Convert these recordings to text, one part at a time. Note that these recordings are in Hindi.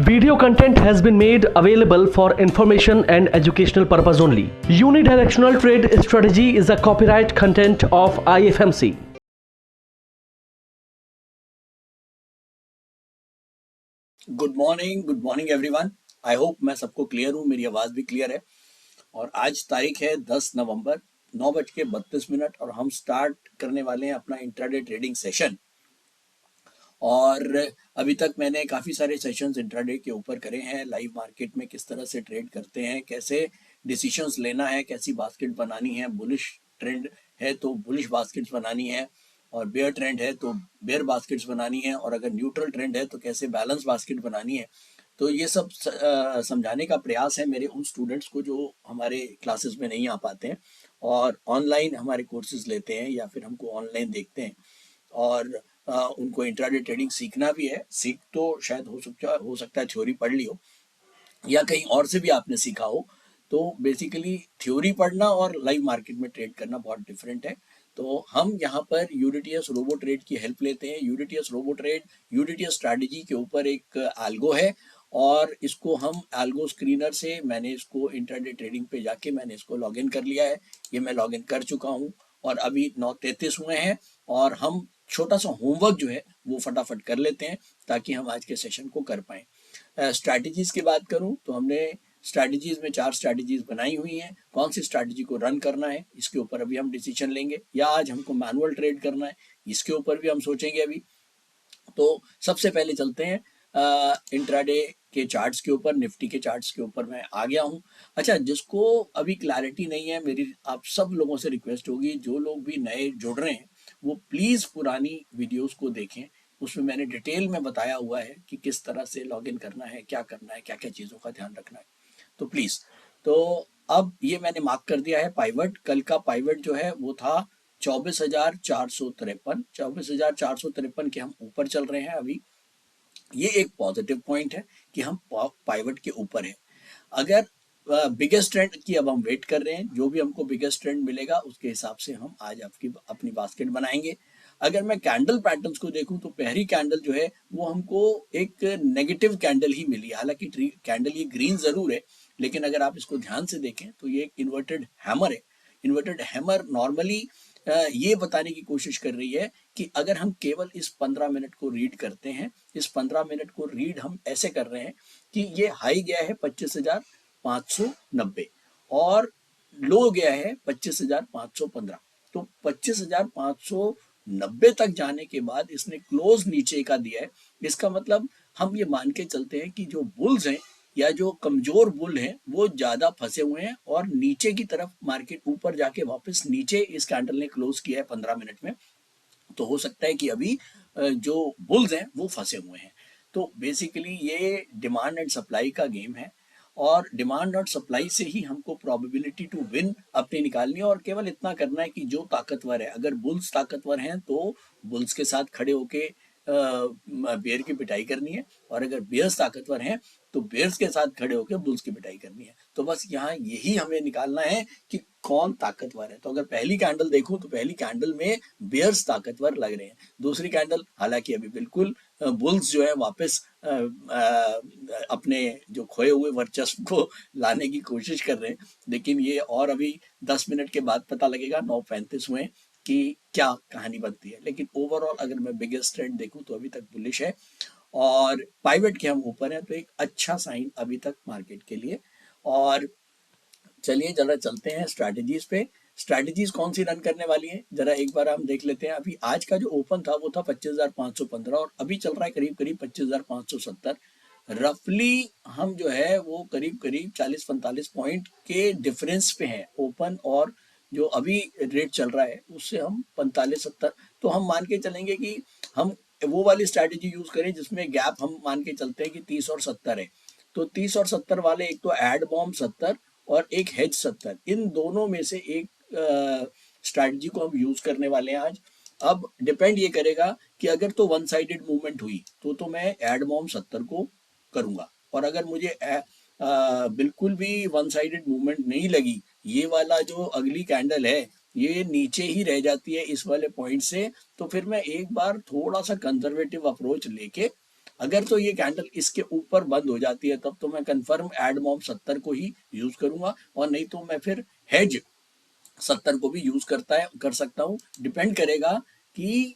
Video content has been made available for information and educational purpose only. Unidirectional trade strategy is a copyright content of IFMC. Good morning everyone. I hope मैं सबको क्लियर हूँ, मेरी आवाज़ भी क्लियर है। और आज तारीख है 10 नवंबर 9:32 और हम स्टार्ट करने वाले हैं अपना इंट्राडे ट्रेडिंग सेशन। और अभी तक मैंने काफ़ी सारे सेशंस इंट्राडे के ऊपर करे हैं, लाइव मार्केट में किस तरह से ट्रेड करते हैं, कैसे डिसीजंस लेना है, कैसी बास्केट बनानी है, बुलिश ट्रेंड है तो बुलिश बास्केट्स बनानी है, और बेयर ट्रेंड है तो बेयर बास्केट्स बनानी है, और अगर न्यूट्रल ट्रेंड है तो कैसे बैलेंस बास्केट बनानी है। तो ये सब समझाने का प्रयास है मेरे उन स्टूडेंट्स को जो हमारे क्लासेस में नहीं आ पाते हैं और ऑनलाइन हमारे कोर्सेज लेते हैं या फिर हमको ऑनलाइन देखते हैं। और उनको इंट्राडे ट्रेडिंग सीखना भी है। सीख तो शायद हो सकता है थ्योरी पढ़ ली हो या कहीं और से भी आपने सीखा हो। तो बेसिकली थ्योरी पढ़ना और लाइव मार्केट में ट्रेड करना बहुत डिफरेंट है। तो हम यहाँ पर यूडीटीएस रोबो ट्रेड की हेल्प लेते हैं। UDTS robo trade UDTS strategy के ऊपर एक एल्गो है और इसको हम एल्गो स्क्रीनर से मैंने इसको इंट्राडे ट्रेडिंग पे जाके मैंने इसको लॉगिन कर लिया है। ये मैं लॉगिन कर चुका हूँ और अभी 9:33 हुए हैं और हम छोटा सा होमवर्क जो है वो फटाफट कर लेते हैं ताकि हम आज के सेशन को कर पाएं। स्ट्रैटेजीज की बात करूं तो हमने स्ट्रैटेजीज में 4 स्ट्रैटेजीज बनाई हुई हैं। कौन सी स्ट्रैटेजी को रन करना है इसके ऊपर अभी हम डिसीजन लेंगे, या आज हमको मैनुअल ट्रेड करना है इसके ऊपर भी हम सोचेंगे अभी। तो सबसे पहले चलते हैं इंट्राडे के चार्ट्स के ऊपर। निफ्टी के चार्ट्स के ऊपर मैं आ गया हूं। अच्छा, जिसको अभी क्लैरिटी नहीं है, मेरी आप सब लोगों से रिक्वेस्ट होगी, जो लोग भी नए जुड़ रहे हैं वो प्लीज पुरानी वीडियोस को देखें। उसमें मैंने डिटेल में बताया हुआ है कि किस तरह से लॉगिन करना है, क्या करना है, क्या क्या चीज़ों का ध्यान रखना है। तो प्लीज़, तो अब ये मैंने मार्क कर दिया है पाइवट। कल का पाइवट जो है वो था 24,453। 24,453 के हम ऊपर चल रहे हैं अभी। ये एक पॉजिटिव पॉइंट है कि हम पाइवट के ऊपर है। अगर बिगेस्ट ट्रेंड की अब हम वेट कर रहे हैं, जो भी हमको बिगेस्ट ट्रेंड मिलेगा उसके हिसाब से हम आज अपनी बास्केट बनाएंगे। अगर मैं कैंडल पैटर्न्स को देखूं तो पहली कैंडल जो है वो हमको एक नेगेटिव कैंडल ही मिली। हालांकि कैंडल ये ग्रीन जरूर है, लेकिन अगर आप इसको ध्यान से देखें तो ये एक इन्वर्टेड हैमर है। इन्वर्टेड हैमर नॉर्मली ये बताने की कोशिश कर रही है कि अगर हम केवल इस 15 मिनट को रीड करते हैं, इस 15 मिनट को रीड हम ऐसे कर रहे हैं कि ये हाई गया है 25,590 और लो गया है 25,515। तो 25,590 तक जाने के बाद इसने क्लोज नीचे का दिया है। इसका मतलब हम ये मान के चलते हैं कि जो बुल्स हैं या जो कमजोर बुल हैं वो ज्यादा फंसे हुए हैं और नीचे की तरफ मार्केट ऊपर जाके वापस नीचे इस कैंडल ने क्लोज किया है 15 मिनट में। तो हो सकता है कि अभी जो बुल्स हैं वो फंसे हुए हैं। तो बेसिकली ये डिमांड एंड सप्लाई का गेम है और डिमांड और सप्लाई से ही हमको प्रोबेबिलिटी टू विन अपनी निकालनी है। और केवल इतना करना है कि जो ताकतवर है, अगर बुल्स ताकतवर हैं तो बुल्स के साथ खड़े होके बेयर की पिटाई करनी है, और अगर बेयर्स ताकतवर हैं तो बेयर्स के साथ खड़े होकर बुल्स की पिटाई करनी है। तो बस यहाँ यही हमें निकालना है कि कौन ताकतवर है। तो अगर पहली कैंडल देखूं तो पहली कैंडल में बेयर्स ताकतवर लग रहे हैं। दूसरी कैंडल हालांकि अभी बिल्कुल बुल्स जो है वापस अपने जो खोए हुए वर्चस्व को लाने की कोशिश कर रहे हैं, लेकिन ये और अभी 10 मिनट के बाद पता लगेगा 9:35 हुए कि क्या कहानी बनती है। लेकिन ओवरऑल अगर मैं बिगेस्ट ट्रेंड देखूं तो अभी तक बुलिश है और पाइवट के हम ऊपर हैं, तो एक अच्छा साइन अभी तक मार्केट के लिए। और चलिए जरा चलते हैं स्ट्रैटेजीज पे। स्ट्रैटेजीज कौन सी रन करने वाली है जरा एक बार हम देख लेते हैं। अभी आज का जो ओपन था वो था 25,515 और अभी चल रहा है करीब करीब 25,570। रफली हम जो है वो करीब करीब 40-45 पॉइंट के डिफरेंस पे हैं ओपन और जो अभी रेट चल रहा है उससे हम 45-70। तो हम मान के चलेंगे कि हम वो वाली स्ट्रैटेजी यूज करें जिसमें गैप हम मान के चलते हैं कि 30 और 70 है। तो 30 और 70 वाले, एक तो एड बॉम्ब 70 और एक हेज 70, इन दोनों में से एक स्ट्रैटेजी को हम यूज करने वाले हैं आज। अब डिपेंड ये करेगा कि अगर तो वन साइडेड मूवमेंट हुई तो मैं एड बॉम्ब 70 को करूंगा, और अगर मुझे बिल्कुल भी वन साइडेड मूवमेंट नहीं लगी, ये वाला जो अगली कैंडल है ये नीचे ही रह जाती है इस वाले पॉइंट से, तो फिर मैं एक बार थोड़ा सा कंजर्वेटिव अप्रोच लेके अगर तो ये कैंडल इसके ऊपर बंद हो जाती है तब तो मैं कंफर्म एडमॉम 70 को ही यूज करूंगा, और नहीं तो मैं फिर हेज 70 को भी यूज कर सकता हूँ। डिपेंड करेगा कि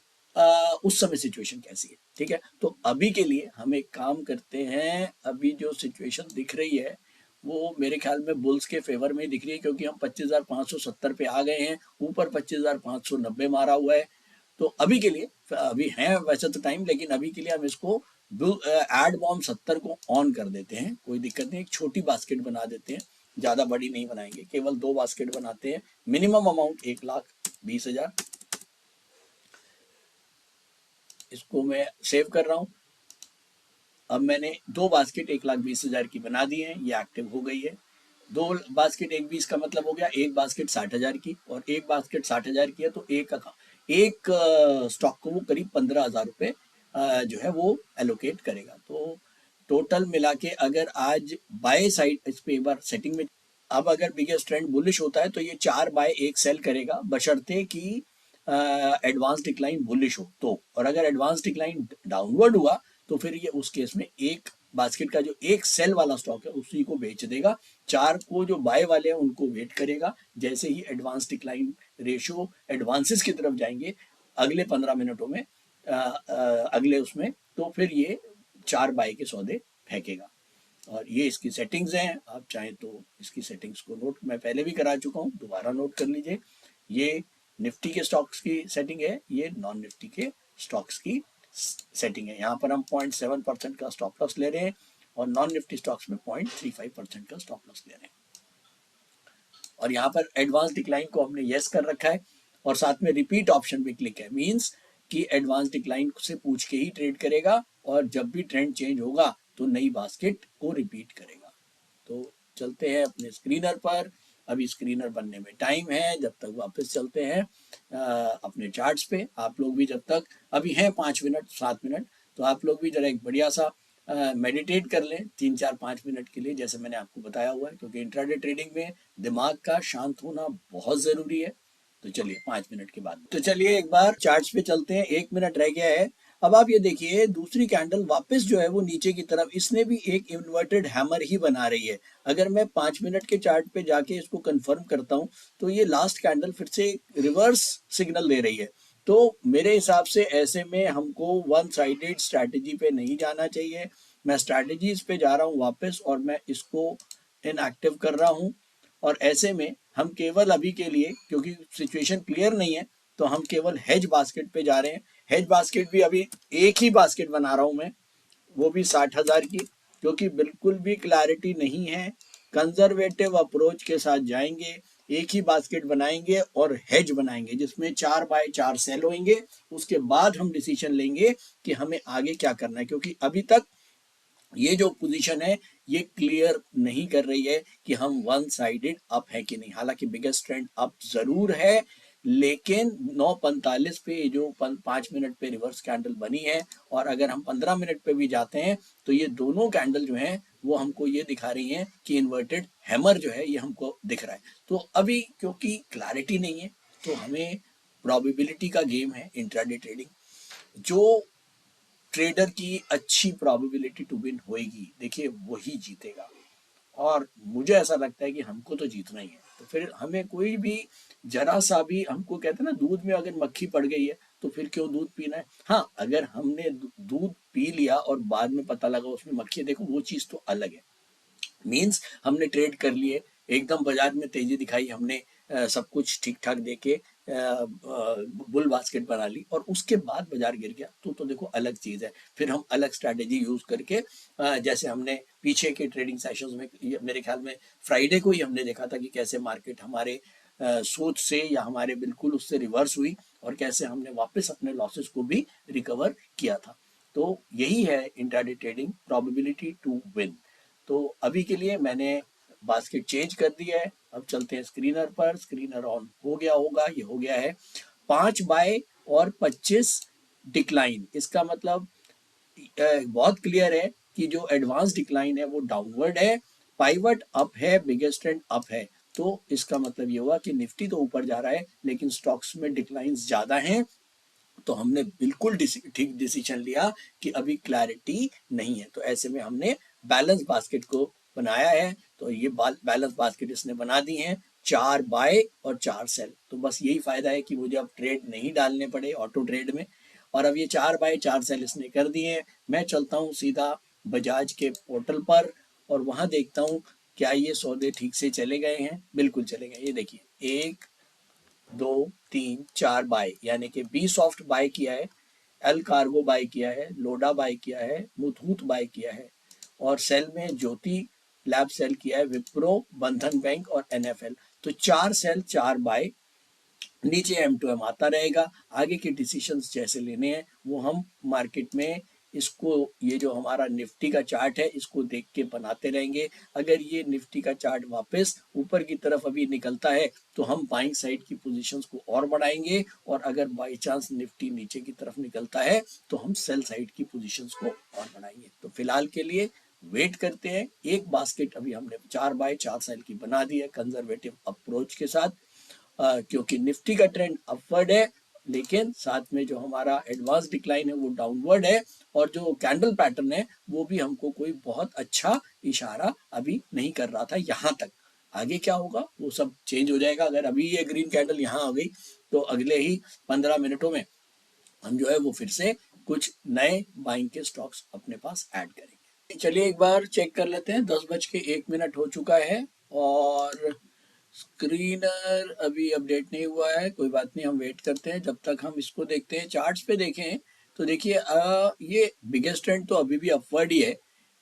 उस समय सिचुएशन कैसी है। ठीक है, तो अभी के लिए हम एक काम करते हैं, अभी जो सिचुएशन दिख रही है वो मेरे ख्याल में बुल्स के फेवर में ही दिख रही है, क्योंकि हम 25,570 पे आ गए हैं, ऊपर 25,590 मारा हुआ है। तो अभी के लिए, अभी है वैसे तो टाइम, लेकिन अभी के लिए हम इसको एड बॉम्ब 70 को ऑन कर देते हैं, कोई दिक्कत नहीं। एक छोटी बास्केट बना देते हैं, ज़्यादा बड़ी नहीं बनाएंगे, केवल 2 बास्केट बनाते हैं। Minimum amount 1,20,000। इसको मैं सेव कर रहा हूँ। अब मैंने 2 बास्केट 1,20,000 की बना दी है, ये एक्टिव हो गई है। 2 बास्केट 1,20 का मतलब हो गया 1 बास्केट 60,000 की, और 1 बास्केट 60,000 की है तो एक स्टॉक को वो करीब 15,000 रुपये जो है वो एलोकेट करेगा। तो टोटल मिला के अगर आज बाय साइड, इस पे एक बार सेटिंग में, अब अगर बिगेस्ट ट्रेंड बुलिश होता है तो ये 4 बाय 1 सेल करेगा, बशर्ते कि एडवांस डिक्लाइन बुलिश हो तो। और अगर एडवांस डिक्लाइन डाउनवर्ड हुआ तो फिर ये उस केस में एक बास्केट का जो एक सेल वाला स्टॉक है उसी को बेच देगा। 4 को जो बाय वाले हैं उनको वेट करेगा। जैसे ही एडवांस डिक्लाइन रेशियो एडवांसेस की तरफ जाएंगे अगले 15 मिनटों में, अगले उसमें, तो फिर ये 4 बाय के सौदे फेंकेगा। और ये इसकी सेटिंग्स हैं, आप चाहें तो इसकी सेटिंग्स को नोट मैं पहले भी करा चुका हूँ, दोबारा नोट कर लीजिए। ये निफ्टी के स्टॉक्स की सेटिंग है, ये नॉन निफ्टी के स्टॉक्स की सेटिंग है। यहाँ पर हम 0.7% का स्टॉप लॉस ले रहे हैं, और नॉन निफ्टी स्टॉक्स में 0.35% का स्टॉप लॉस ले रहे हैं। और यहाँ पर एडवांस डिक्लाइन को हमने येस कर रखा है, और साथ में रिपीट ऑप्शन भी क्लिक है, मींस कि एडवांस डिक्लाइन से पूछ के ही ट्रेड करेगा, और जब भी ट्रेंड चेंज होगा तो नई बास्केट को रिपीट करेगा। तो चलते हैं अपने स्क्रीनर पर। अभी स्क्रीनर बनने में टाइम है, जब तक वापस चलते हैं अपने चार्ट्स पे। आप लोग भी जब तक अभी हैं 5 मिनट 7 मिनट, तो आप लोग भी जरा एक बढ़िया सा मेडिटेट कर लें 3-4-5 मिनट के लिए, जैसे मैंने आपको बताया हुआ है, क्योंकि इंट्राडे ट्रेडिंग में दिमाग का शांत होना बहुत ज़रूरी है। तो चलिए 5 मिनट के बाद, तो चलिए एक बार चार्ट्स पे चलते हैं। 1 मिनट रह गया है। अब आप ये देखिए, दूसरी कैंडल वापस जो है वो नीचे की तरफ, इसने भी एक इन्वर्टेड हैमर ही बना रही है। अगर मैं 5 मिनट के चार्ट पे जाके इसको कंफर्म करता हूँ तो ये लास्ट कैंडल फिर से रिवर्स सिग्नल दे रही है। तो मेरे हिसाब से ऐसे में हमको वन साइडेड स्ट्रैटेजी पे नहीं जाना चाहिए। मैं स्ट्रैटेजीज पे जा रहा हूँ वापस, और मैं इसको इनएक्टिव कर रहा हूँ। और ऐसे में हम केवल अभी के लिए, क्योंकि सिचुएशन क्लियर नहीं है, तो हम केवल हेज बास्केट पे जा रहे हैं। हेज बास्केट भी अभी एक ही बास्केट बना रहा हूं मैं, वो भी 60,000 की, क्योंकि बिल्कुल भी क्लैरिटी नहीं है। कंजर्वेटिव अप्रोच के साथ जाएंगे, एक ही बास्केट बनाएंगे और हेज बनाएंगे, जिसमें 4 बाय 4 सेल होंगे। उसके बाद हम डिसीजन लेंगे कि हमें आगे क्या करना है, क्योंकि अभी तक ये जो पोजीशन है ये क्लियर नहीं कर रही है कि हम वन साइडेड अप है कि नहीं। हालांकि बिगेस्ट ट्रेंड अप जरूर है, लेकिन 9:45 पे जो 5 मिनट पे रिवर्स कैंडल बनी है, और अगर हम 15 मिनट पे भी जाते हैं तो ये दोनों कैंडल जो हैं वो हमको ये दिखा रही हैं कि इन्वर्टेड हैमर जो है ये हमको दिख रहा है। तो अभी क्योंकि क्लैरिटी नहीं है, तो हमें प्रोबेबिलिटी का गेम है इंट्राडे ट्रेडिंग। जो ट्रेडर की अच्छी प्रोबेबिलिटी टू विन होएगी, देखिए वही जीतेगा। और मुझे ऐसा लगता है कि हमको तो जीतना ही है। तो फिर हमें कोई भी जरा सा भी, हमको कहते हैं ना, दूध में अगर मक्खी पड़ गई है तो फिर क्यों दूध पीना है। हाँ, अगर हमने दूध पी लिया और बाद में पता लगा उसमें मक्खी है, देखो वो चीज़ तो अलग है। मीन्स हमने ट्रेड कर लिए, एकदम बाजार में तेजी दिखाई, हमने सब कुछ ठीक ठाक देके बुल बास्केट बना ली, और उसके बाद बाजार गिर गया तो देखो अलग चीज़ है। फिर हम अलग स्ट्रैटेजी यूज़ करके, जैसे हमने पीछे के ट्रेडिंग सेशंस में, मेरे ख्याल में फ्राइडे को ही हमने देखा था कि कैसे मार्केट हमारे सोच से या हमारे बिल्कुल उससे रिवर्स हुई, और कैसे हमने वापस अपने लॉसेस को भी रिकवर किया था। तो यही है intraday trading, probability to win. तो अभी के लिए मैंने बास्केट चेंज कर दिया है। अब चलते हैं स्क्रीनर पर। स्क्रीनर ऑन हो गया होगा, ये हो गया है। 5 बाय और 25 डिक्लाइन, इसका मतलब बहुत क्लियर है कि जो एडवांस डिक्लाइन है वो डाउनवर्ड है, पाइवट अप है, बिगेस्ट ट्रेंड अप है। तो इसका मतलब ये हुआ कि निफ्टी तो ऊपर जा रहा है, लेकिन स्टॉक्स में डिक्लाइन ज्यादा हैं, तो हमने बिल्कुल ठीक डिसीजन लिया कि अभी क्लैरिटी नहीं है। तो ऐसे में हमने बैलेंस बास्केट को बनाया है। तो ये बैलेंस बास्केट इसने बना दी है, 4 बाय और 4 सेल। तो बस यही फायदा है कि मुझे अब ट्रेड नहीं डालने पड़े ऑटो ट्रेड में। और अब ये 4 बाय 4 सेल इसने कर दिए हैं। मैं चलता हूँ सीधा बजाज के पोर्टल पर और वहां देखता हूँ क्या ये सौदे ठीक से चले गए हैं। बिल्कुल चले गए। ये देखिए 1 2 3 4 बाय, यानी कि बी सॉफ्ट बाय किया है, एल कार्गो बाय किया है, लोडा बाय किया है, मुथूट बाय किया है, और सेल में ज्योति लैब सेल किया है, विप्रो, बंधन बैंक और एनएफएल। तो 4 सेल 4 बाय। नीचे M2M आता रहेगा। आगे के डिसीशंस जैसे लेने हैं वो हम मार्केट में इसको, ये जो हमारा निफ्टी का चार्ट है इसको देख के बनाते रहेंगे। अगर ये निफ्टी का चार्ट वापस ऊपर की तरफ अभी निकलता है तो हम बाइंग साइड की पोजीशंस को और बढ़ाएंगे, और अगर बाई चांस निफ्टी नीचे की तरफ निकलता है तो हम सेल साइड की पोजीशंस को और बढ़ाएंगे। तो फिलहाल के लिए वेट करते हैं। एक बास्केट अभी हमने 4 बाय 4 सेल की बना दी है कंजर्वेटिव अप्रोच के साथ, क्योंकि निफ्टी का ट्रेंड अपवर्ड है, लेकिन साथ में जो हमारा एडवांस डिक्लाइन है वो डाउनवर्ड है, और जो कैंडल पैटर्न है वो भी हमको कोई बहुत अच्छा इशारा अभी नहीं कर रहा था यहाँ तक। आगे क्या होगा वो सब चेंज हो जाएगा। अगर अभी ये ग्रीन कैंडल यहाँ आ गई तो अगले ही 15 मिनटों में हम जो है वो फिर से कुछ नए बाइंग के स्टॉक्स अपने पास ऐड करेंगे। चलिए एक बार चेक कर लेते हैं। 10:01 हो चुका है और स्क्रीनर अभी अपडेट नहीं हुआ है। कोई बात नहीं, हम वेट करते हैं जब तक हम इसको देखते हैं। चार्ट्स पे देखें तो देखिए ये बिगेस्ट ट्रेंड तो अभी भी अपवर्ड ही है,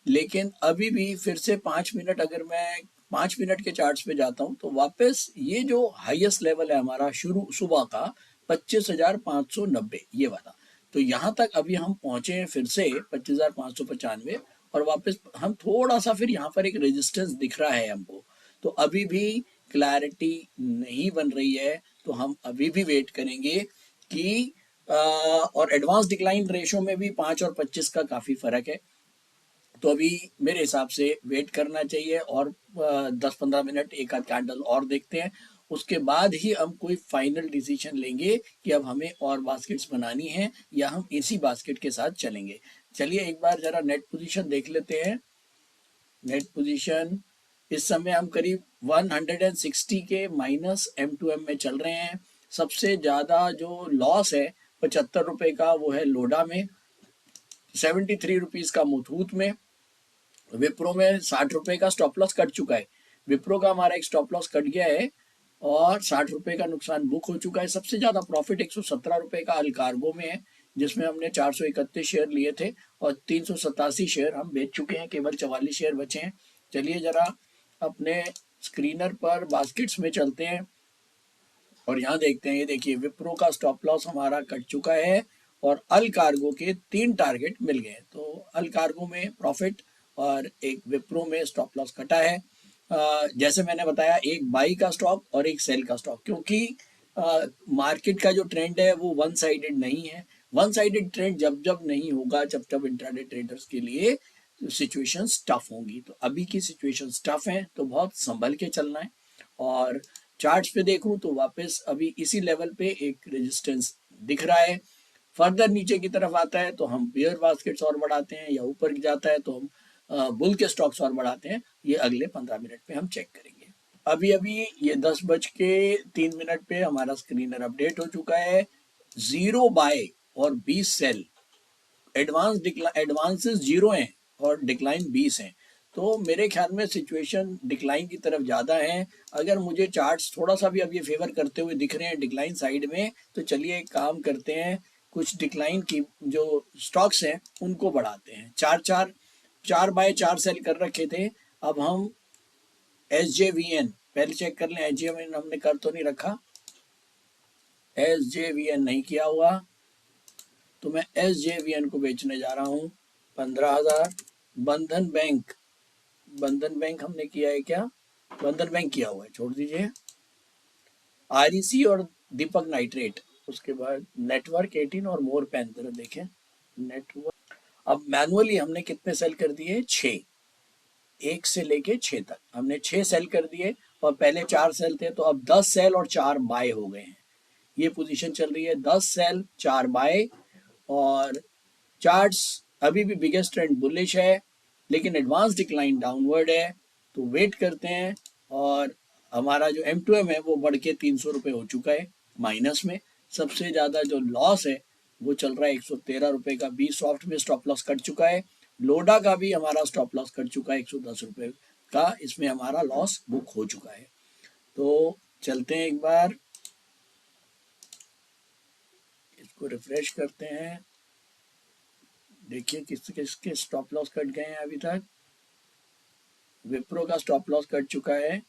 लेकिन अभी भी फिर से 5 मिनट, अगर मैं 5 मिनट के चार्ट्स पे जाता हूं तो वापस ये जो हाईएस्ट लेवल है हमारा शुरू सुबह का 25,590 ये वाला, तो यहाँ तक अभी हम पहुंचे हैं फिर से 25,595, और वापस हम थोड़ा सा फिर यहाँ पर एक रेजिस्टेंस दिख रहा है हमको। तो अभी भी क्लैरिटी नहीं बन रही है, तो हम अभी भी वेट करेंगे कि और एडवांस डिक्लाइन रेशो में भी 5 और 25 का काफ़ी फ़र्क है। तो अभी मेरे हिसाब से वेट करना चाहिए और 10-15 मिनट एक आध कैंडल और देखते हैं। उसके बाद ही हम कोई फाइनल डिसीजन लेंगे कि अब हमें और बास्केट्स बनानी है या हम इसी बास्केट के साथ चलेंगे। चलिए एक बार ज़रा नेट पोजीशन देख लेते हैं। नेट पोजीशन इस समय हम करीब 160 के माइनस M2M में चल रहे हैं। सबसे ज़्यादा जो लॉस है 75 रुपये का वो है लोडा में, 73 रुपीज़ का मुथूट में, विप्रो में 60 रुपये का स्टॉप लॉस कट चुका है। विप्रो का हमारा एक स्टॉप लॉस कट गया है और 60 रुपये का नुकसान बुक हो चुका है। सबसे ज़्यादा प्रॉफिट 117 रुपये का अलकार्गो में है, जिसमें हमने 431 शेयर लिए थे और 387 शेयर हम बेच चुके हैं, केवल 44 शेयर बचे हैं। चलिए ज़रा अपने स्क्रीनर पर बास्केट्स में चलते हैं और यहाँ देखते हैं। ये देखिए विप्रो का स्टॉप लॉस हमारा कट चुका है और अल कार्गो के 3 टारगेट मिल गए। तो अल कार्गो में प्रॉफिट और एक विप्रो में स्टॉप लॉस कटा है। जैसे मैंने बताया एक बाई का स्टॉक और एक सेल का स्टॉक, क्योंकि मार्केट का जो ट्रेंड है वो वन साइडेड नहीं है। वन साइडेड ट्रेंड जब जब नहीं होगा, जब जब इंट्राडे ट्रेडर्स के लिए सिचुएशंस टफ होंगी। तो अभी की सिचुएशंस टफ हैं तो बहुत संभल के चलना है। और चार्ट्स पे देखूं तो वापस अभी इसी लेवल पे एक रेजिस्टेंस दिख रहा है। फर्दर नीचे की तरफ आता है तो हम बियर बास्केट्स और बढ़ाते हैं, या ऊपर जाता है तो हम बुल के स्टॉक्स और बढ़ाते हैं। ये अगले 15 मिनट पे हम चेक करेंगे। अभी अभी ये 10:03 पे हमारा स्क्रीनर अपडेट हो चुका है। 0 बाय और 20 सेल, एडवांसेस 0 हैं और डिक्लाइन 20 हैं। तो मेरे ख्याल में सिचुएशन डिक्लाइन की तरफ ज़्यादा है। अगर मुझे चार्ट्स थोड़ा सा भी अब ये फेवर करते हुए दिख रहे हैं डिक्लाइन साइड में, तो चलिए एक काम करते हैं, कुछ डिक्लाइन की जो स्टॉक्स हैं उनको बढ़ाते हैं। 4 बाय 4 सेल कर रखे थे, अब हम SJVN पहले चेक कर लें। SJVN हमने कर तो नहीं रखा, SJVN नहीं किया हुआ, तो मैं SJVN को बेचने जा रहा हूँ 15,000। बंधन बैंक हमने किया है क्या? बंधन बैंक किया हुआ है, छोड़ दीजिए। REC और दीपक नाइट्रेट, उसके बाद नेटवर्क 18 और मोर पैंथर देखें नेटवर्क। अब मैनुअली हमने कितने सेल कर दिए? 6, 1 से लेके 6 तक हमने 6 सेल कर दिए और पहले 4 सेल थे, तो अब 10 सेल और 4 बाय हो गए हैं। ये पोजीशन चल रही है 10 सेल 4 बाय, और चार्ट्स अभी भी बिगेस्ट ट्रेंड बुलिश है, लेकिन एडवांस डिक्लाइन डाउनवर्ड है। तो वेट करते हैं, और हमारा जो M2M है वो बढ़ के 300 रुपये हो चुका है माइनस में। सबसे ज़्यादा जो लॉस है वो चल रहा है 113 रुपये का। बी सॉफ्ट में स्टॉप लॉस कट चुका है, लोडा का भी हमारा स्टॉप लॉस कट चुका है 110 रुपये का, इसमें हमारा लॉस बुक हो चुका है। तो चलते हैं एक बार, इसको रिफ्रेश करते हैं, देखिए किस किसके स्टॉप लॉस कट गए हैं अभी तक। विप्रो का स्टॉप लॉस कट चुका है,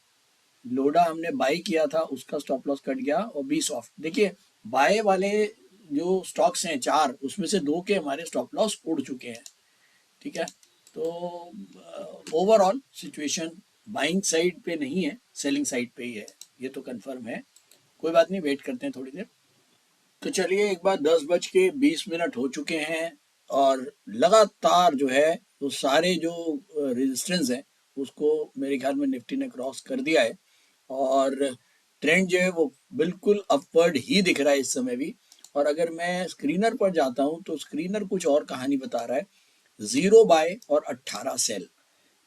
लोडा हमने बाय किया था उसका स्टॉप लॉस कट गया, और बी सॉफ्ट देखिए बाय वाले जो स्टॉक्स हैं 4, उसमें से 2 के हमारे स्टॉप लॉस उड़ चुके हैं। ठीक है, तो ओवरऑल सिचुएशन बाइंग साइड पे नहीं है, सेलिंग साइड पे ही है, ये तो कंफर्म है। कोई बात नहीं, वेट करते हैं थोड़ी देर। तो चलिए एक बार 10:20 हो चुके हैं, और लगातार जो है वो सारे जो रेजिस्टेंस है उसको मेरे ख्याल में निफ्टी ने क्रॉस कर दिया है, और ट्रेंड जो है वो बिल्कुल अपवर्ड ही दिख रहा है इस समय भी। और अगर मैं स्क्रीनर पर जाता हूं तो स्क्रीनर कुछ और कहानी बता रहा है, 0 बाय और 18 सेल।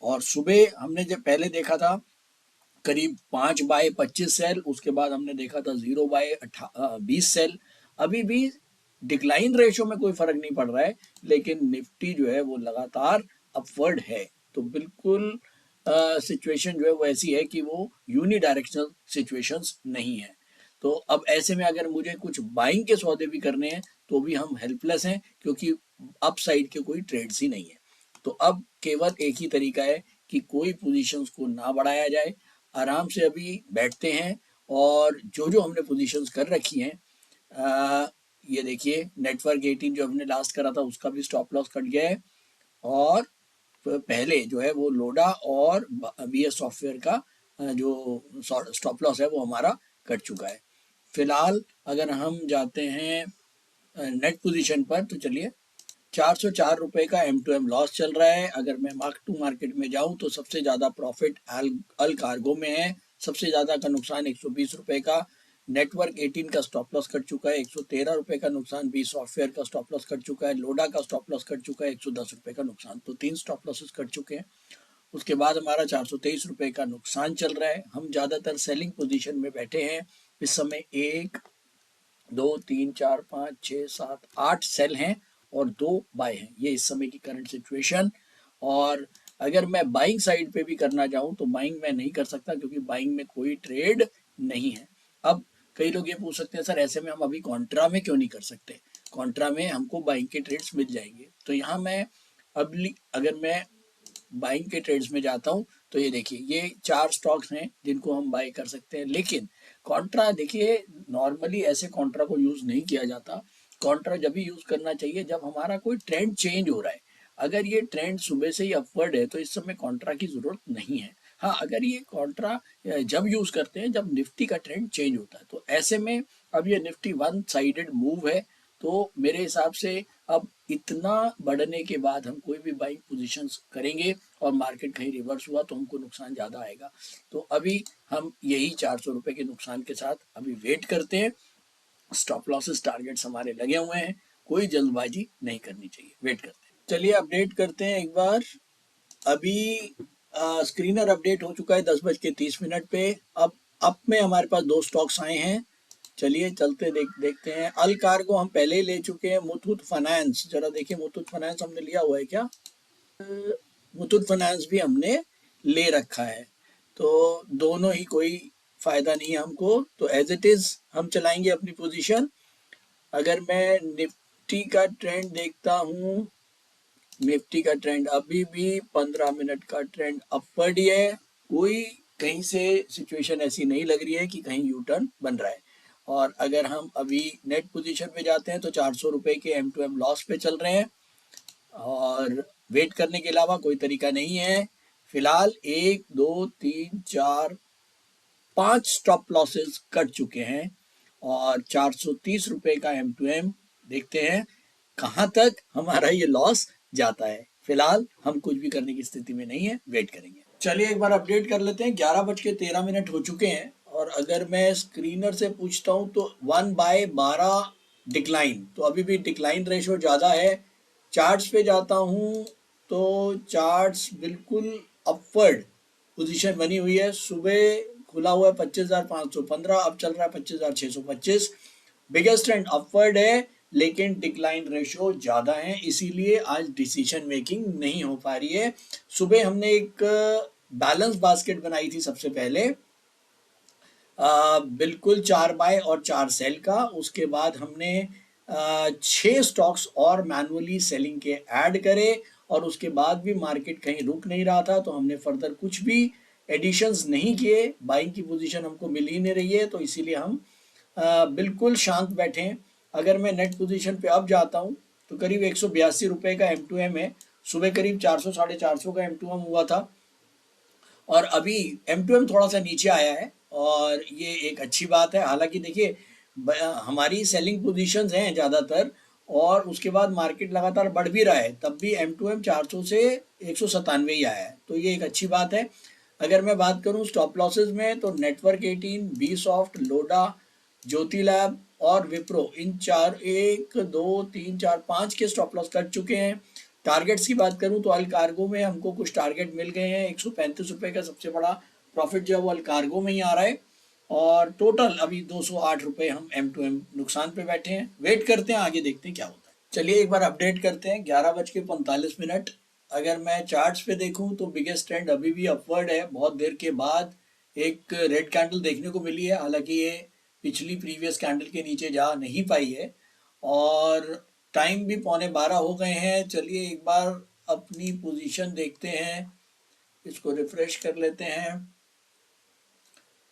और सुबह हमने जब पहले देखा था करीब 5 बाय 25 सेल, उसके बाद हमने देखा था 0 बाय 20 सेल। अभी भी डिक्लाइन रेशो में कोई फर्क नहीं पड़ रहा है, लेकिन निफ्टी जो है वो लगातार अपवर्ड है। तो बिल्कुल सिचुएशन जो है वो ऐसी है कि वो यूनी डायरेक्शनल सिचुएशंस नहीं है। तो अब ऐसे में अगर मुझे कुछ बाइंग के सौदे भी करने हैं तो भी हम हेल्पलेस हैं, क्योंकि अप साइड के कोई ट्रेड्स ही नहीं है। तो अब केवल एक ही तरीका है कि कोई पोजीशंस को ना बढ़ाया जाए, आराम से अभी बैठते हैं, और जो जो हमने पोजीशंस कर रखी हैं, ये देखिए नेटवर्क 18 जो हमने लास्ट करा था उसका भी स्टॉप लॉस कट गया है, और पहले जो है वो लोडा और BS सॉफ्टवेयर का जो स्टॉप लॉस है वो हमारा कट चुका है। फिलहाल अगर हम जाते हैं नेट पोजीशन पर, तो चलिए 404 रुपये का M2M लॉस चल रहा है। अगर मैं मार्क टू मार्केट में जाऊं तो सबसे ज़्यादा प्रॉफिट अल कार्गो में है, सबसे ज़्यादा का नुकसान 120 रुपये का। नेटवर्क 18 का स्टॉप लॉस कट चुका है, 113 रुपये का नुकसान। बी सॉफ्टवेयर का स्टॉप लॉस कट चुका है, लोडा का स्टॉप लॉस कट चुका है, 110 रुपये का नुकसान। तो 3 स्टॉप लॉसेस कट चुके हैं। उसके बाद हमारा 423 रुपये का नुकसान चल रहा है। हम ज़्यादातर सेलिंग पोजीशन में बैठे हैं इस समय। 1 2 3 4 5 6 7 8 सेल हैं और 2 बाय हैं, ये इस समय की करंट सिचुएशन। और अगर मैं बाइंग साइड पे भी करना चाहूँ तो बाइंग मैं नहीं कर सकता, क्योंकि बाइंग में कोई ट्रेड नहीं है। अब कई लोग ये पूछ सकते हैं सर ऐसे में हम अभी कॉन्ट्रा में क्यों नहीं कर सकते, कॉन्ट्रा में हमको बाइंग के ट्रेड्स मिल जाएंगे। तो यहाँ मैं अगर मैं बाइंग के ट्रेड्स में जाता हूँ तो ये देखिए ये 4 स्टॉक्स हैं जिनको हम बाय कर सकते हैं। लेकिन कॉन्ट्रा देखिए नॉर्मली ऐसे कॉन्ट्रा को यूज नहीं किया जाता। कॉन्ट्रा जब भी यूज करना चाहिए जब हमारा कोई ट्रेंड चेंज हो रहा है। अगर ये ट्रेंड सुबह से ही अपवर्ड है तो इस समय कॉन्ट्रा की जरूरत नहीं है। हाँ, अगर ये कॉन्ट्रा जब यूज करते हैं जब निफ्टी का ट्रेंड चेंज होता है, तो ऐसे में अब ये निफ्टी 1 साइडेड मूव है, तो मेरे हिसाब से अब इतना बढ़ने के बाद हम कोई भी बाइंग पोजीशंस करेंगे और मार्केट कहीं रिवर्स हुआ तो हमको नुकसान ज़्यादा आएगा। तो अभी हम यही 400 रुपये के नुकसान के साथ अभी वेट करते हैं। स्टॉप लॉसेस टारगेट्स हमारे लगे हुए हैं, कोई जल्दबाजी नहीं करनी चाहिए, वेट करते हैं। चलिए अपडेट करते हैं एक बार। अभी स्क्रीनर अपडेट हो चुका है 10:30 पे। अब में हमारे पास 2 स्टॉक्स आए हैं। चलिए चलते देखते हैं। अल कार्गो हम पहले ही ले चुके हैं। मुथूट फाइनेंस जरा देखिए, मुथूट फाइनेंस हमने लिया हुआ है क्या? मुथूट फाइनेंस भी हमने ले रखा है, तो दोनों ही कोई फायदा नहीं है हमको, तो एज इट इज हम चलाएंगे अपनी पोजीशन। अगर मैं निफ्टी का ट्रेंड देखता हूँ, निफ्टी का ट्रेंड अभी भी 15 मिनट का ट्रेंड अपवर्ड ही है। कोई कहीं से सिचुएशन ऐसी नहीं लग रही है कि कहीं यू टर्न बन रहा है। और अगर हम अभी नेट पोजीशन पे जाते हैं तो 400 रुपये के M2M लॉस पे चल रहे हैं, और वेट करने के अलावा कोई तरीका नहीं है। फिलहाल 1 2 3 4 5 स्टॉप लॉसेस कट चुके हैं, और 430 रुपये का M2M। देखते हैं कहाँ तक हमारा ये लॉस जाता है। फिलहाल हम कुछ भी करने की स्थिति में नहीं है, वेट करेंगे। चलिए एक बार अपडेट कर लेते हैं। 11:13 हो चुके हैं और अगर मैं स्क्रीनर से पूछता हूँ तो 1/12 डिक्लाइन, तो अभी भी डिक्लाइन रेशो ज़्यादा है। चार्ट्स पे जाता हूँ तो चार्ट्स बिल्कुल अपवर्ड पोजीशन बनी हुई है। सुबह खुला हुआ है 25,515, अब चल रहा है 25,625। बिगेस्ट ट्रेंड अपवर्ड है लेकिन डिक्लाइन रेशो ज़्यादा है, इसीलिए आज डिसीजन मेकिंग नहीं हो पा रही है। सुबह हमने एक बैलेंस बास्केट बनाई थी सबसे पहले, बिल्कुल 4 बाय और 4 सेल का। उसके बाद हमने 6 स्टॉक्स और मैनुअली सेलिंग के ऐड करे और उसके बाद भी मार्केट कहीं रुक नहीं रहा था, तो हमने फर्दर कुछ भी एडिशंस नहीं किए। बाइंग की पोजीशन हमको मिल ही नहीं रही है, तो इसीलिए हम बिल्कुल शांत बैठे हैं। अगर मैं नेट पोजीशन पे अब जाता हूँ तो करीब 182 रुपये का M2M है। सुबह करीब 400 साढ़े 400 का M2M हुआ था और अभी M2M थोड़ा सा नीचे आया है और ये एक अच्छी बात है। हालांकि देखिए हमारी सेलिंग पोजीशंस हैं ज़्यादातर और उसके बाद मार्केट लगातार बढ़ भी रहा है, तब भी M2M 400 से 197 ही आया है, तो ये एक अच्छी बात है। अगर मैं बात करूं स्टॉप लॉसेस में तो नेटवर्क 18, बी सॉफ्ट, लोडा, ज्योति लैब और विप्रो, इन 4 1 2 3 4 5 के स्टॉप लॉस कट चुके हैं। टारगेट्स की बात करूं तो अल कार्गो में हमको कुछ टारगेट मिल गए हैं। 135 रुपये का सबसे बड़ा प्रॉफिट जो है वो अल कार्गो में ही आ रहा है और टोटल अभी 208 रुपये हम M2M नुकसान पे बैठे हैं। वेट करते हैं, आगे देखते हैं क्या होता है। चलिए एक बार अपडेट करते हैं। 11:45। अगर मैं चार्ट्स पे देखूं तो बिगेस्ट ट्रेंड अभी भी अपवर्ड है। बहुत देर के बाद एक रेड कैंडल देखने को मिली है, हालांकि ये पिछली प्रीवियस कैंडल के नीचे जा नहीं पाई है और टाइम भी 11:15 हो गए हैं। चलिए एक बार अपनी पोजीशन देखते हैं, इसको रिफ्रेश कर लेते हैं।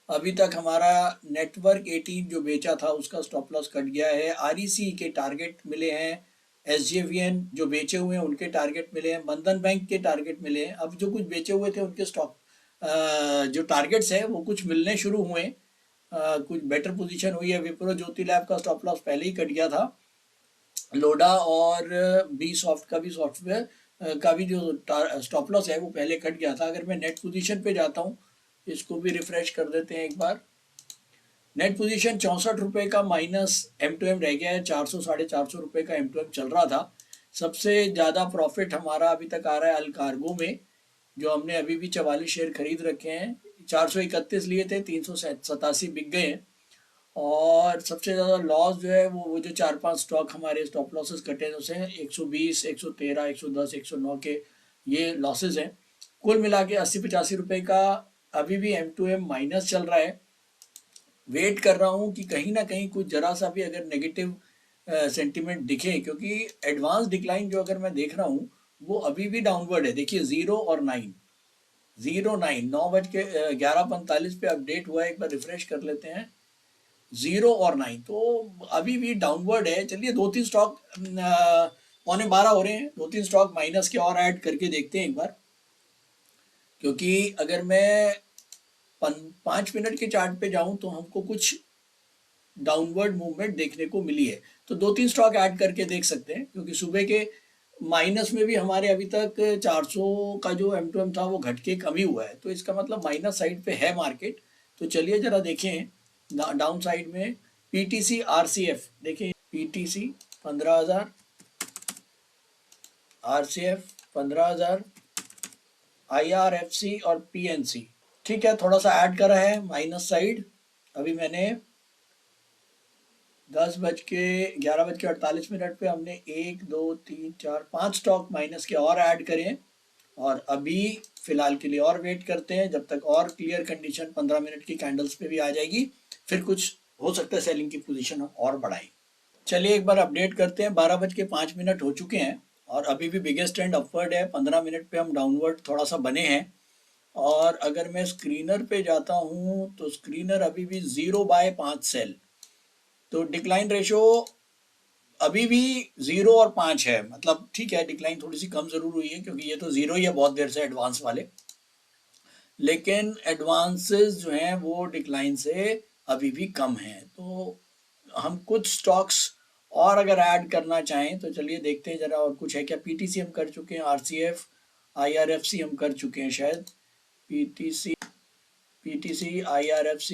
अभी तक हमारा नेटवर्क 18 जो बेचा था उसका स्टॉप लॉस कट गया है। REC के टारगेट मिले हैं, SJVN जो बेचे हुए हैं उनके टारगेट मिले हैं, बंधन बैंक के टारगेट मिले हैं। अब जो कुछ बेचे हुए थे उनके स्टॉक जो टारगेट्स है वो कुछ मिलने शुरू हुए, कुछ बेटर पोजीशन हुई है। विप्रो ज्योति लैब का स्टॉप लॉस पहले ही कट गया था। लोडा और बी सॉफ्ट का भी सॉफ्टवेयर का भी जो स्टॉप लॉस है वो पहले कट गया था। अगर मैं नेट पोजीशन पे जाता हूँ, इसको भी रिफ्रेश कर देते हैं एक बार। नेट पोजीशन 64 रुपये का माइनस M2M रह गया है। 400 साढ़े 400 रुपये का M2M चल रहा था। सबसे ज़्यादा प्रॉफिट हमारा अभी तक आ रहा है अल कार्गो में, जो हमने अभी भी 44 शेयर खरीद रखे हैं। 431 लिए थे, 387 बिक गए हैं। और सबसे ज़्यादा लॉस जो है वो जो 4-5 स्टॉक हमारे स्टॉप लॉसेस कटे हैं उसे 120, 113, 110, 109 के ये लॉसेस हैं। कुल मिला के 80-85 रुपये का अभी भी M2M माइनस चल रहा है। वेट कर रहा हूँ कि कहीं ना कहीं कुछ जरा सा भी अगर नेगेटिव सेंटिमेंट दिखे, क्योंकि एडवांस डिक्लाइन जो अगर मैं देख रहा हूँ वो अभी भी डाउनवर्ड है। देखिए 0 और 9, 11:45 पे अपडेट हुआ है, एक बार रिफ्रेश कर लेते हैं। 0 और 9 तो अभी भी डाउनवर्ड है। चलिए 2-3 स्टॉक 11:15 हो रहे हैं, 2-3 स्टॉक माइनस के और ऐड करके देखते हैं एक बार, क्योंकि अगर मैं 5 मिनट के चार्ट पे जाऊं तो हमको कुछ डाउनवर्ड मूवमेंट देखने को मिली है, तो 2-3 स्टॉक ऐड करके देख सकते हैं। क्योंकि सुबह के माइनस में भी हमारे अभी तक 400 का जो M2M था वो घट के कम ही हुआ है, तो इसका मतलब माइनस साइड पे है मार्केट। तो चलिए जरा देखें डाउन साइड में। PTC RCF देखिए, PTC 15,000, RCF 15,000, IRFC और PNC ठीक है, थोड़ा सा ऐड करा है माइनस साइड। अभी मैंने 11:48 पे हमने 1 2 3 4 5 स्टॉक माइनस के और ऐड करें और अभी फिलहाल के लिए और वेट करते हैं जब तक और क्लियर कंडीशन 15 मिनट की कैंडल्स पे भी आ जाएगी, फिर कुछ हो सकता है सेलिंग की पोजीशन हम और बढ़ाएं। चलिए एक बार अपडेट करते हैं। 12:05 हो चुके हैं और अभी भी बिगेस्ट ट्रेंड अपवर्ड है। 15 मिनट पे हम डाउनवर्ड थोड़ा सा बने हैं और अगर मैं स्क्रीनर पे जाता हूँ तो स्क्रीनर अभी भी 0/5 सेल, तो डिक्लाइन रेशो अभी भी 0 और 5 है। मतलब ठीक है, डिक्लाइन थोड़ी सी कम जरूर हुई है क्योंकि ये तो 0 ही है बहुत देर से एडवांस वाले, लेकिन एडवांसेस जो हैं वो डिक्लाइन से अभी भी कम हैं। तो हम कुछ स्टॉक्स और अगर ऐड करना चाहें तो चलिए देखते हैं जरा और कुछ है क्या। PTC हम कर चुके हैं, RCF IRFC हम कर चुके हैं शायद। PTC IRFC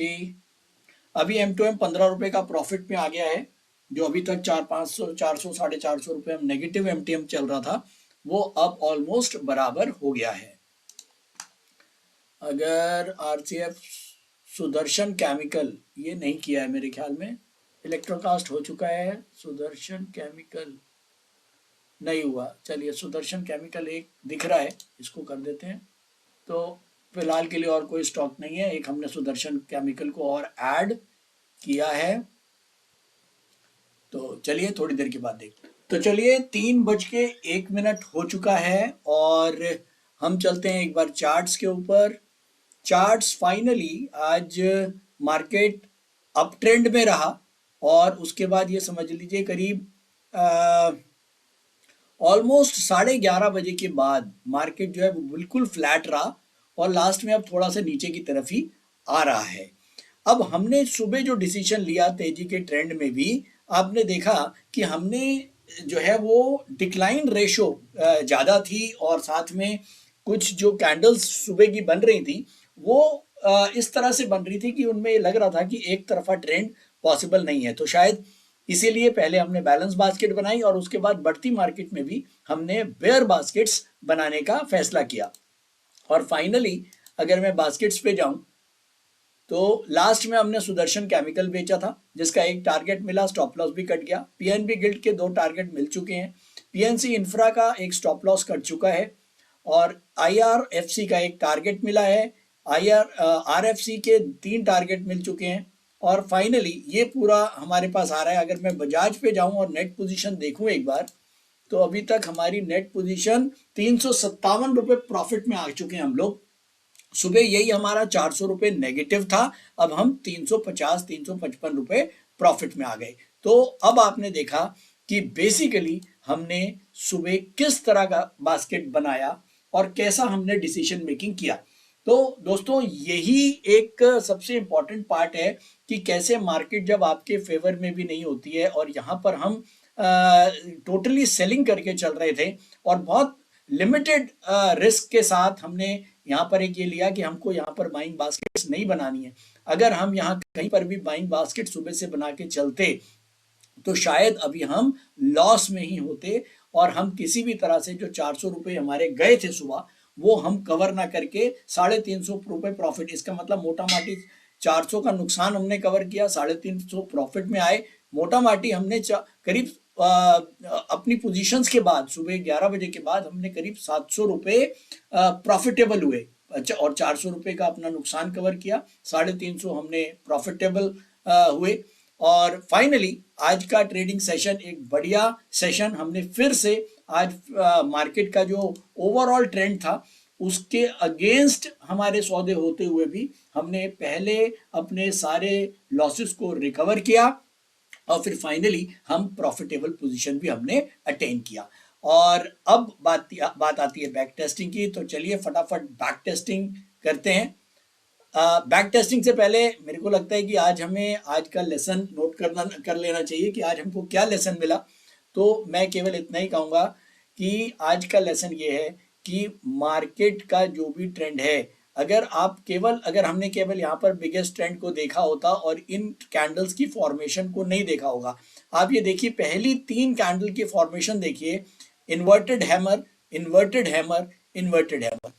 अभी M2M 15 रुपए का प्रॉफिट में आ गया है। जो अभी तक 400, 500, 400, 450 रुपए हम नेगेटिव MTM चल रहा था, वो अब ऑलमोस्ट बराबर हो गया है। अगर RCF सुदर्शन केमिकल, ये नहीं किया है मेरे ख्याल में, इलेक्ट्रोकास्ट हो चुका है, सुदर्शन केमिकल नहीं हुआ। चलिए सुदर्शन केमिकल एक दिख रहा है, इसको कर देते हैं। तो फिलहाल के लिए और कोई स्टॉक नहीं है, एक हमने सुदर्शन केमिकल को और ऐड किया है। तो चलिए थोड़ी देर के बाद देखते हैं। तो चलिए 3:01 हो चुका है और हम चलते हैं एक बार चार्ट्स के ऊपर। चार्ट्स फाइनली आज मार्केट अप ट्रेंड में रहा और उसके बाद ये समझ लीजिए करीब ऑलमोस्ट 11:30 बजे के बाद मार्केट जो है वो बिल्कुल फ्लैट रहा और लास्ट में अब थोड़ा सा नीचे की तरफ ही आ रहा है। अब हमने सुबह जो डिसीजन लिया तेजी के ट्रेंड में भी आपने देखा कि हमने जो है वो डिक्लाइन रेशो ज़्यादा थी और साथ में कुछ जो कैंडल्स सुबह की बन रही थी वो इस तरह से बन रही थी कि उनमें लग रहा था कि एक तरफा ट्रेंड पॉसिबल नहीं है। तो शायद इसीलिए पहले हमने बैलेंस बास्केट बनाई और उसके बाद बढ़ती मार्केट में भी हमने बेयर बास्केट्स बनाने का फैसला किया। और फाइनली अगर मैं बास्केट्स पे जाऊं तो लास्ट में हमने सुदर्शन केमिकल बेचा था जिसका एक टारगेट मिला, स्टॉप लॉस भी कट गया। पीएनबी गिल्ड के 2 टारगेट मिल चुके हैं। पीएनसी इंफ्रा का एक स्टॉप लॉस कट चुका है और आईआरएफसी का एक टारगेट मिला है। आरएफसी के 3 टारगेट मिल चुके हैं और फाइनली ये पूरा हमारे पास आ रहा है। अगर मैं बजाज पे जाऊं और नेट पोजीशन देखूं एक बार, तो अभी तक हमारी नेट पोजीशन 357 रुपए प्रॉफिट में आ चुके हैं हम लोग। सुबह यही हमारा 400 रुपए नेगेटिव था, अब हम 350 355 रुपए प्रॉफिट में आ गए। तो अब आपने देखा कि बेसिकली हमने सुबह किस तरह का बास्केट बनाया और कैसा हमने डिसीजन मेकिंग किया। तो दोस्तों यही एक सबसे इंपॉर्टेंट पार्ट है कि कैसे मार्केट जब आपके फेवर में भी नहीं होती है और यहाँ पर हम टोटली सेलिंग करके चल रहे थे और बहुत लिमिटेड रिस्क के साथ हमने यहाँ पर एक ये लिया कि हमको यहाँ पर बाइंग बास्केट्स नहीं बनानी है। अगर हम यहाँ कहीं पर भी बाइंग बास्केट सुबह से बना के चलते तो शायद अभी हम लॉस में ही होते और हम किसी भी तरह से जो 400 रुपए हमारे गए थे सुबह वो हम कवर ना करके 350 रुपए प्रॉफिट, इसका मतलब मोटा माटी 400 का नुकसान हमने कवर किया, 350 प्रॉफिट में आए। मोटा माटी हमने करीब अपनी पोजीशंस के बाद सुबह 11 बजे के बाद हमने करीब 700 रुपए प्रॉफिटेबल हुए। अच्छा, और 400 रुपए का अपना नुकसान कवर किया, 350 हमने प्रॉफिटेबल हुए। और फाइनली आज का ट्रेडिंग सेशन एक बढ़िया सेशन, हमने फिर से आज मार्केट का जो ओवरऑल ट्रेंड था उसके अगेंस्ट हमारे सौदे होते हुए भी हमने पहले अपने सारे लॉसेस को रिकवर किया और फिर फाइनली हम प्रॉफिटेबल पोजीशन भी हमने अटेन किया। और अब बात आती है बैक टेस्टिंग की। तो चलिए फटाफट बैक टेस्टिंग करते हैं। बैक टेस्टिंग से पहले मेरे को लगता है कि आज हमें आज का लेसन नोट कर लेना चाहिए कि आज हमको क्या लेसन मिला। तो मैं केवल इतना ही कहूँगा कि आज का लेसन ये है कि मार्केट का जो भी ट्रेंड है, अगर हमने केवल यहाँ पर बिगेस्ट ट्रेंड को देखा होता और इन कैंडल्स की फॉर्मेशन को नहीं देखा होगा, आप ये देखिए पहली 3 कैंडल की फॉर्मेशन देखिए, inverted hammer, inverted hammer, inverted hammer,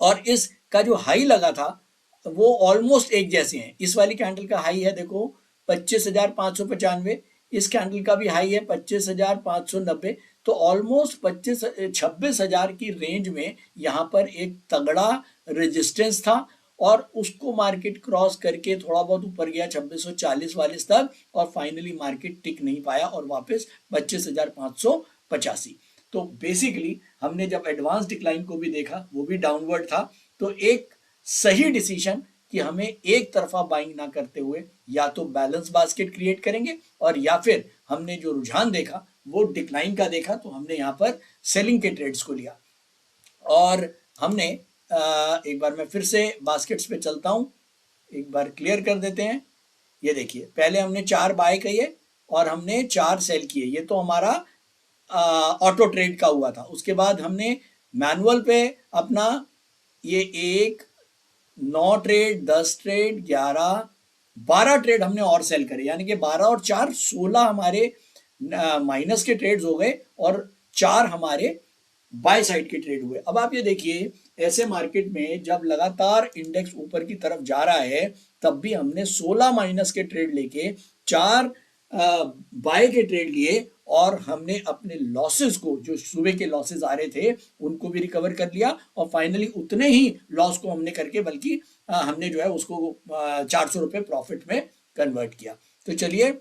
और इसका जो हाई लगा था वो ऑलमोस्ट एक जैसे हैं। इस वाली कैंडल का हाई है देखो 25,595, इस कैंडल का भी हाई है 25,590। तो ऑलमोस्ट 26,000 की रेंज में यहाँ पर एक तगड़ा रेजिस्टेंस था और उसको मार्केट क्रॉस करके थोड़ा बहुत ऊपर गया 2640 वाले तक और फाइनली मार्केट टिक नहीं पाया और वापस 25,585। तो बेसिकली हमने जब एडवांस डिक्लाइन को भी देखा वो भी डाउनवर्ड था। तो एक सही डिसीजन कि हमें एक तरफा बाइंग ना करते हुए या तो बैलेंस बास्केट क्रिएट करेंगे और या फिर हमने जो रुझान देखा वो डिक्लाइन का देखा तो हमने यहाँ पर सेलिंग के ट्रेड्स को लिया। और हमने एक बार मैं फिर से बास्केट्स पे चलता हूँ, एक बार क्लियर कर देते हैं। ये देखिए पहले हमने 4 बाय किए और हमने 4 सेल किए, ये तो हमारा ऑटो ट्रेड का हुआ था। उसके बाद हमने मैनुअल पे अपना ये 1, 9 ट्रेड, 10 ट्रेड, 11, 12 ट्रेड हमने और सेल करे, यानी कि 12 और 4 16 हमारे माइनस के ट्रेड्स हो गए और 4 हमारे बाय साइड के ट्रेड हुए। अब आप ये देखिए, ऐसे मार्केट में जब लगातार इंडेक्स ऊपर की तरफ जा रहा है तब भी हमने 16 माइनस के ट्रेड लेके 4 बाय के ट्रेड लिए और हमने अपने लॉसेस को, जो सुबह के लॉसेस आ रहे थे, उनको भी रिकवर कर लिया और फाइनली उतने ही लॉस को हमने करके बल्कि हमने जो है उसको 400 रुपये प्रॉफिट में कन्वर्ट किया। तो चलिए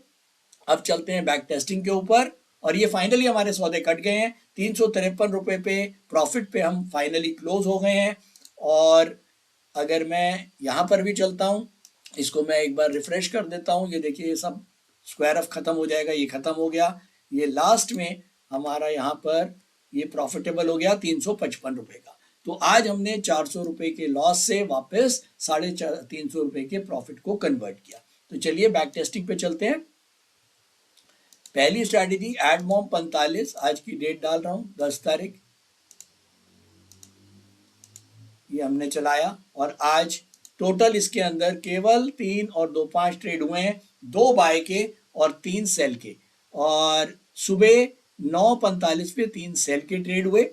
अब चलते हैं बैक टेस्टिंग के ऊपर और ये फाइनली हमारे सौदे कट गए हैं। 353 रुपये पे प्रॉफिट पे हम फाइनली क्लोज हो गए हैं। और अगर मैं यहाँ पर भी चलता हूँ, इसको मैं एक बार रिफ्रेश कर देता हूँ, ये देखिए ये सब स्क्वायर ऑफ खत्म हो जाएगा, ये खत्म हो गया। ये लास्ट में हमारा यहाँ पर ये प्रॉफिटेबल हो गया 355 रुपये का। तो आज हमने 400 रुपये के लॉस से वापस 350 रुपये के प्रॉफिट को कन्वर्ट किया। तो चलिए बैक टेस्टिंग पे चलते हैं। पहली स्ट्रैटेजी एडमॉम 45, आज की डेट डाल रहा हूं 10 तारीख, ये हमने चलाया और आज टोटल इसके अंदर केवल 3 और 2 5 ट्रेड हुए हैं, 2 बाय के और 3 सेल के। और सुबह 9:45 पे 3 सेल के ट्रेड हुए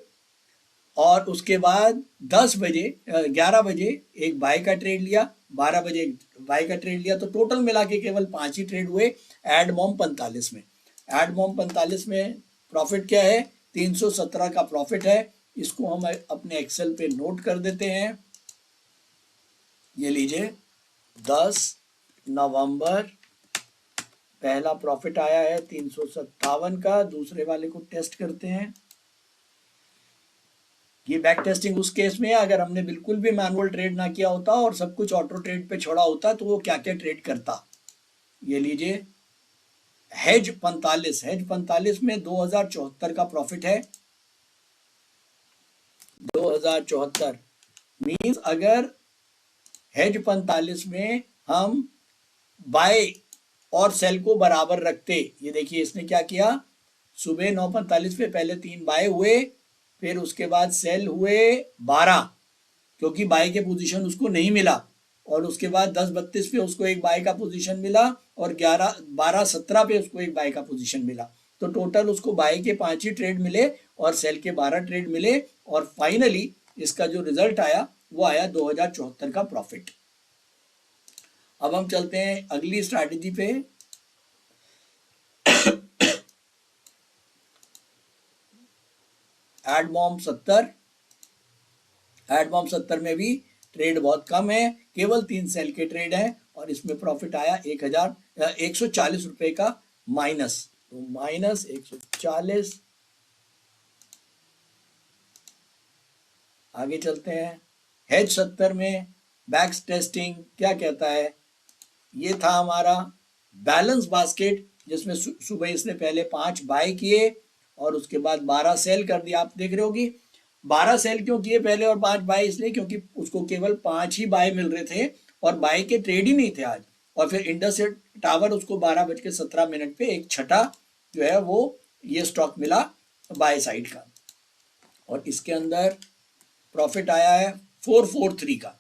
और उसके बाद 11 बजे एक बाय का ट्रेड लिया, 12 बजे एक बाय का ट्रेड लिया। तो टोटल मिला के केवल 5 ही ट्रेड हुए एडमॉम 45 में। एडमॉम 45 में प्रॉफिट क्या है? 317 का प्रॉफिट है। इसको हम अपने एक्सेल पे नोट कर देते हैं। ये लीजिए 10 नवंबर पहला प्रॉफिट आया है 357 का। दूसरे वाले को टेस्ट करते हैं। ये बैक टेस्टिंग उस केस में है अगर हमने बिल्कुल भी मैनुअल ट्रेड ना किया होता और सब कुछ ऑटो ट्रेड पे छोड़ा होता तो वो क्या क्या ट्रेड करता। ये लीजिए हेज 45 में 2074 का प्रॉफिट है। 2074 मीन्स अगर हेज 45 में हम बाय और सेल को बराबर रखते, ये देखिए इसने क्या किया, सुबह 9:45 पे पहले 3 बाय हुए, फिर उसके बाद सेल हुए 12 क्योंकि बाय के पोजीशन उसको नहीं मिला, और उसके बाद 10:32 पे उसको एक बाय का पोजीशन मिला और 12:17 पे उसको एक बाय का पोजीशन मिला। तो टोटल उसको बाय के 5 ही ट्रेड मिले और सेल के 12 ट्रेड मिले और फाइनली इसका जो रिजल्ट आया वो आया 2074 का प्रॉफिट। अब हम चलते हैं अगली स्ट्रैटेजी पे। एडमॉम 70 में भी ट्रेड बहुत कम है, केवल 3 सेल के ट्रेड हैं और इसमें प्रॉफिट आया 140 रुपए का माइनस। तो माइनस 140। आगे चलते हैं। हेज 70 में बैक टेस्टिंग क्या कहता है? ये था हमारा बैलेंस बास्केट जिसमें सुबह इसने पहले 5 बाय किए और उसके बाद 12 सेल कर दिया। आप देख रहे हो कि 12 सेल क्यों किए पहले और 5 बाय? इसलिए क्योंकि उसको केवल 5 ही बाय मिल रहे थे और बाय के ट्रेड ही नहीं थे आज। और फिर इंडस टावर उसको 12:17 पे एक छठा जो है वो ये स्टॉक मिला बाय साइड का और इसके अंदर प्रॉफिट आया है 443 का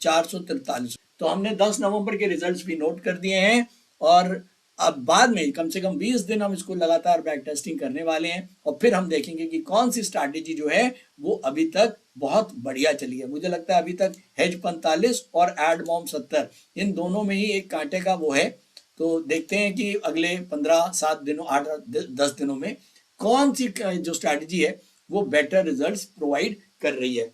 443। तो हमने 10 नवंबर के रिजल्ट्स भी नोट कर दिए हैं और अब बाद में कम से कम 20 दिन हम इसको लगातार बैक टेस्टिंग करने वाले हैं और फिर हम देखेंगे कि कौन सी स्ट्रैटेजी जो है वो अभी तक बहुत बढ़िया चली है। मुझे लगता है अभी तक हेज 45 और एडमॉम 70 इन दोनों में ही एक कांटे का वो है। तो देखते हैं कि अगले 15-7 दिनों 8-10 दिनों में कौन सी जो स्ट्रैटेजी है वो बेटर रिजल्ट्स प्रोवाइड कर रही है।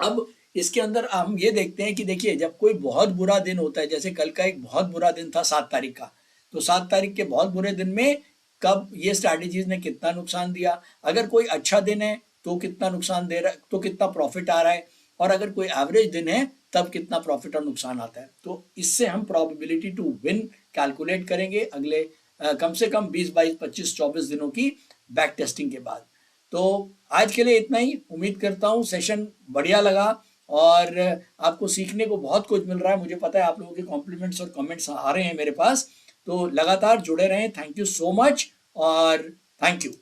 अब इसके अंदर हम ये देखते हैं कि देखिए जब कोई बहुत बुरा दिन होता है, जैसे कल का एक बहुत बुरा दिन था 7 तारीख का, तो 7 तारीख के बहुत बुरे दिन में कब ये स्ट्रैटेजीज ने कितना नुकसान दिया, अगर कोई अच्छा दिन है तो कितना नुकसान दे रहा है, तो कितना प्रॉफिट आ रहा है, और अगर कोई एवरेज दिन है तब कितना प्रॉफिट और नुकसान आता है। तो इससे हम प्रोबेबिलिटी टू विन कैलकुलेट करेंगे अगले कम से कम 20, 22, 25, 24 दिनों की बैक टेस्टिंग के बाद। तो आज के लिए इतना ही। उम्मीद करता हूँ सेशन बढ़िया लगा और आपको सीखने को बहुत कुछ मिल रहा है। मुझे पता है आप लोगों के कॉम्प्लीमेंट्स और कमेंट्स आ रहे हैं मेरे पास, तो लगातार जुड़े रहें। थैंक यू सो मच और थैंक यू।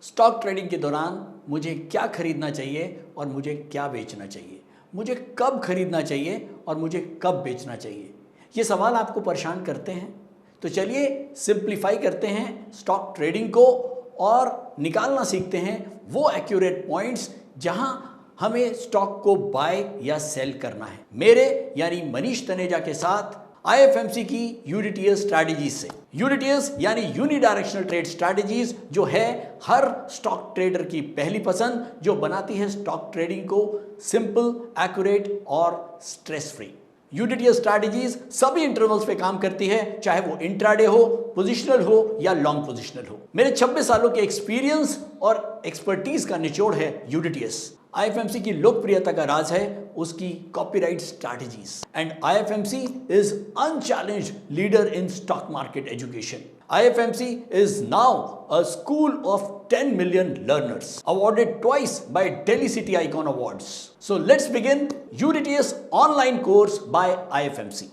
स्टॉक ट्रेडिंग के दौरान मुझे क्या खरीदना चाहिए और मुझे क्या बेचना चाहिए, मुझे कब खरीदना चाहिए और मुझे कब बेचना चाहिए। ये सवाल आपको परेशान करते हैं? तो चलिए सिंप्लीफाई करते हैं स्टॉक ट्रेडिंग को और निकालना सीखते हैं वो एक्यूरेट पॉइंट्स जहां हमें स्टॉक को बाय या सेल करना है। मेरे यानी मनीष तनेजा के साथ IFMC की यूडीटीएस स्ट्रैटेजीज से। यूडीटीएस यानी यूनिडायरेक्शनल ट्रेड स्ट्रैटेजीज, जो है हर स्टॉक ट्रेडर की पहली पसंद, जो बनाती है स्टॉक ट्रेडिंग को सिंपल, एक्यूरेट और स्ट्रेस फ्री। यूडीटीएस स्ट्रैटेजीज सभी इंटरवल्स पे काम करती है, चाहे वो इंट्राडे हो, पोजिशनल हो या लॉन्ग पोजिशनल हो। मेरे 26 सालों के एक्सपीरियंस और एक्सपर्टीज का निचोड़ है यूडीटीएस। IFMC की लोकप्रियता का राज है उसकी copyright strategies, and IFMC is unchallenged leader in stock market education. IFMC is now a school of 10 million learners, awarded twice by Delhi City Icon Awards. So let's begin UDTS online course by IFMC.